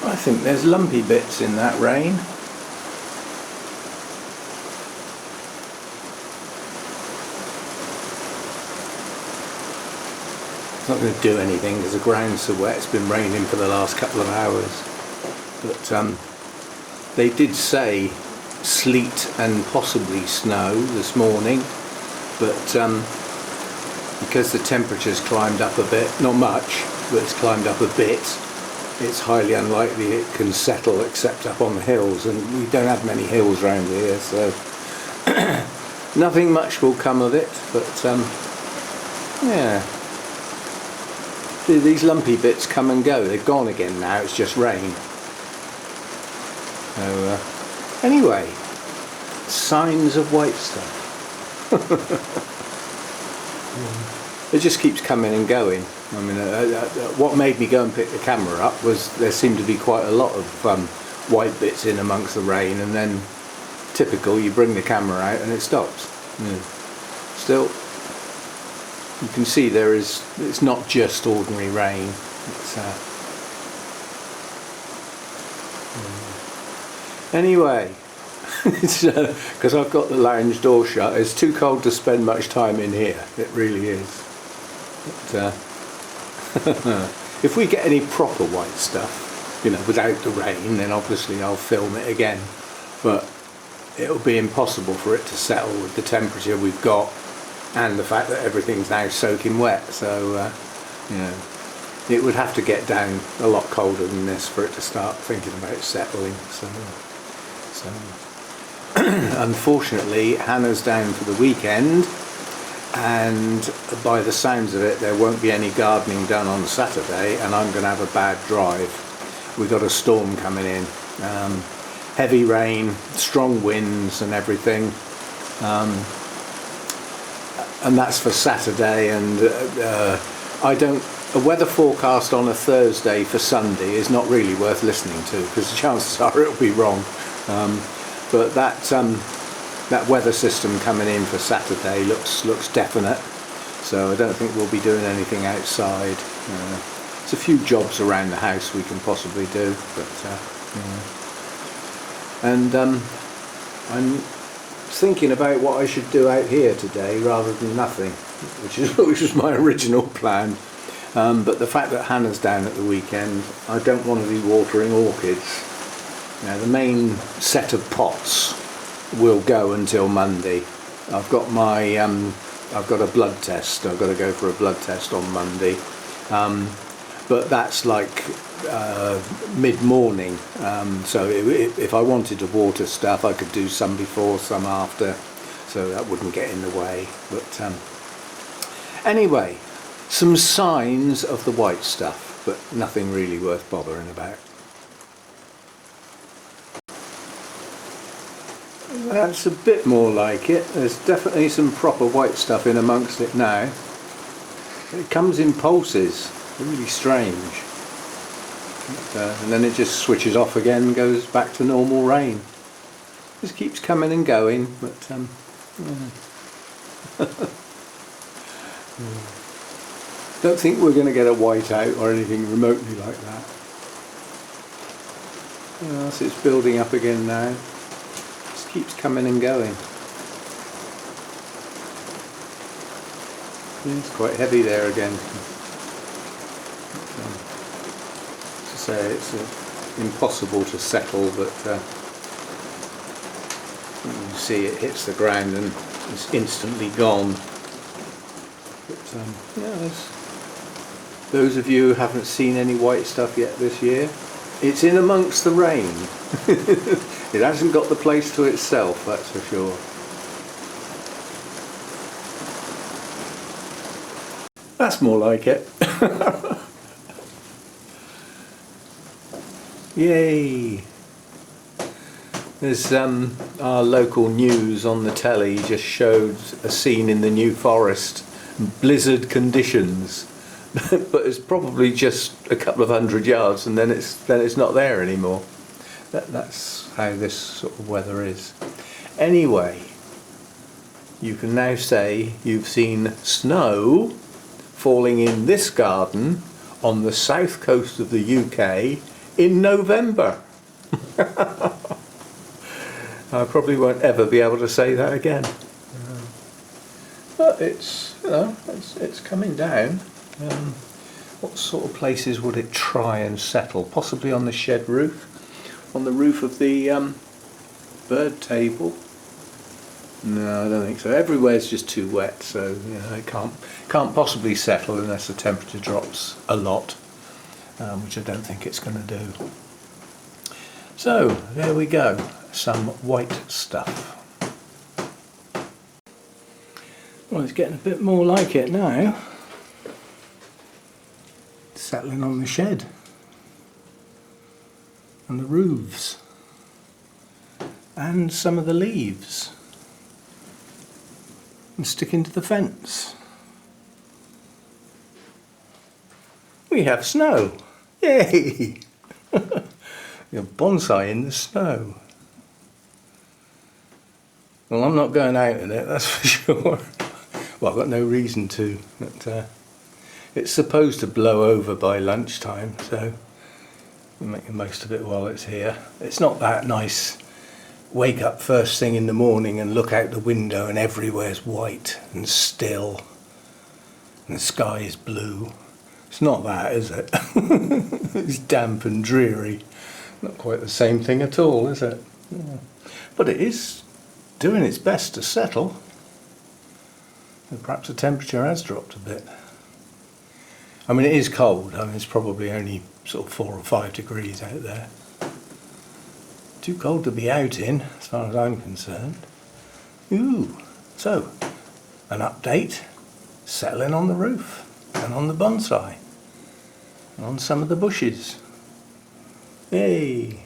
I think there's lumpy bits in that rain. It's not going to do anything because the ground's so wet. It's been raining for the last couple of hours. But they did say sleet and possibly snow this morning, but because the temperature's climbed up a bit, not much, but it's climbed up a bit, it's highly unlikely it can settle except up on the hills, and we don't have many hills around here, so nothing much will come of it. But yeah, these lumpy bits come and go. They've gone again now, it's just rain. So anyway, signs of white stuff. It just keeps coming and going. I mean, what made me go and pick the camera up was there seemed to be quite a lot of white bits in amongst the rain, and then typical, you bring the camera out and it stops. Still, you can see it's not just ordinary rain. It's, anyway, because I've got the lounge door shut, it's too cold to spend much time in here. It really is. But, if we get any proper white stuff, you know, without the rain, then obviously I'll film it again. But it'll be impossible for it to settle with the temperature we've got and the fact that everything's now soaking wet. So, you know, it would have to get down a lot colder than this for it to start thinking about settling. So unfortunately, Hannah's down for the weekend, and by the sounds of it there won't be any gardening done on Saturday, and I'm going to have a bad drive. We've got a storm coming in, heavy rain, strong winds and everything, and that's for Saturday. And a weather forecast on a Thursday for Sunday is not really worth listening to, because the chances are it'll be wrong. But that weather system coming in for Saturday looks definite, so I don't think we'll be doing anything outside. There's a few jobs around the house we can possibly do, but and I'm thinking about what I should do out here today rather than nothing, which was my original plan. But the fact that Hannah's down at the weekend, I don't want to be watering orchids. Now, the main set of pots will go until Monday. I've got a blood test. I've got to go for a blood test on Monday, but that's like mid-morning. So if I wanted to water stuff, I could do some before, some after, so that wouldn't get in the way. But anyway, some signs of the white stuff, but nothing really worth bothering about. That's a bit more like it. There's definitely some proper white stuff in amongst it now. It comes in pulses, really strange. And then it just switches off again and goes back to normal rain. Just keeps coming and going, but don't think we're going to get a whiteout or anything remotely like that. So it's building up again now. Keeps coming and going. It's quite heavy there again. To say it's impossible to settle, but you see it hits the ground and it's instantly gone. But yeah, those of you who haven't seen any white stuff yet this year, it's in amongst the rain. It hasn't got the place to itself, that's for sure. That's more like it. Yay! There's our local news on the telly just showed a scene in the New Forest, blizzard conditions. But it's probably just a couple of 100 yards, and then it's not there anymore. That's how this sort of weather is. Anyway, you can now say you've seen snow falling in this garden on the south coast of the UK in November. I probably won't ever be able to say that again. But it's, you know, it's coming down. What sort of places would it try and settle? Possibly on the shed roof, on the roof of the bird table. No, I don't think so. Everywhere's just too wet, so you know, it can't possibly settle unless the temperature drops a lot, which I don't think it's going to do. So there we go, some white stuff. Well, it's getting a bit more like it now. Settling on the shed and the roofs and some of the leaves and sticking to the fence. We have snow! Yay! Your bonsai in the snow. Well, I'm not going out in it, that's for sure. Well, I've got no reason to. But, it's supposed to blow over by lunchtime, so we'll make the most of it while it's here. It's not that nice. Wake up first thing in the morning and look out the window and everywhere's white and still and the sky is blue. It's not that, is it? It's damp and dreary. Not quite the same thing at all, is it? Yeah. But it is doing its best to settle. And perhaps the temperature has dropped a bit. I mean, it is cold. I mean, it's probably only sort of 4 or 5 degrees out there. Too cold to be out in, as far as I'm concerned. Ooh, so, an update. Settling on the roof and on the bonsai and on some of the bushes. Yay!